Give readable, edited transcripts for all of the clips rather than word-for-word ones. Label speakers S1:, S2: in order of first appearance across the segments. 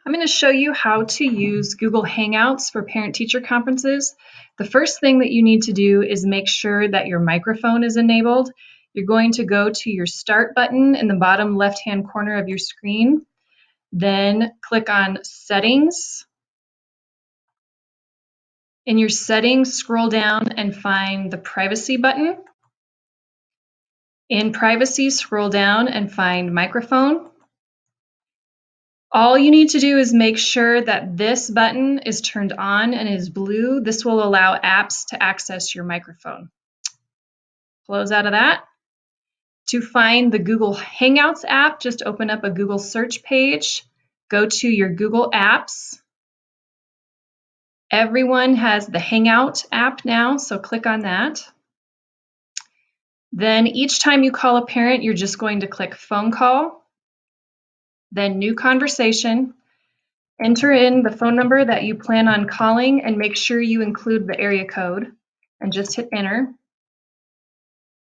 S1: I'm going to show you how to use Google Hangouts for parent-teacher conferences. The first thing that you need to do is make sure that your microphone is enabled. You're going to go to your Start button in the bottom left-hand corner of your screen. Then click on Settings. In your settings, scroll down and find the Privacy button. In Privacy, scroll down and find Microphone. All you need to do is make sure that this button is turned on and is blue. This will allow apps to access your microphone. Close out of that. To find the Google Hangouts app, just open up a Google search page. Go to your Google Apps. Everyone has the Hangout app now, so click on that. Then each time you call a parent, you're just going to click Phone Call, then New Conversation. Enter in the phone number that you plan on calling and make sure you include the area code and just hit enter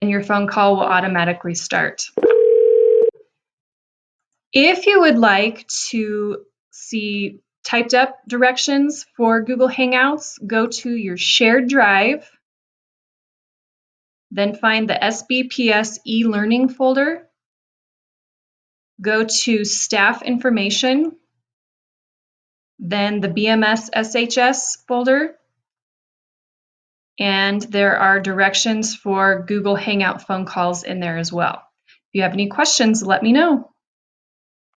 S1: and your phone call will automatically start. If you would like to see typed up directions for Google Hangouts, go to your shared drive, then find the SBPS e-learning folder, go to staff information, then the BMS SHS folder, and there are directions for Google Hangout phone calls in there as well. If you have any questions, let me know.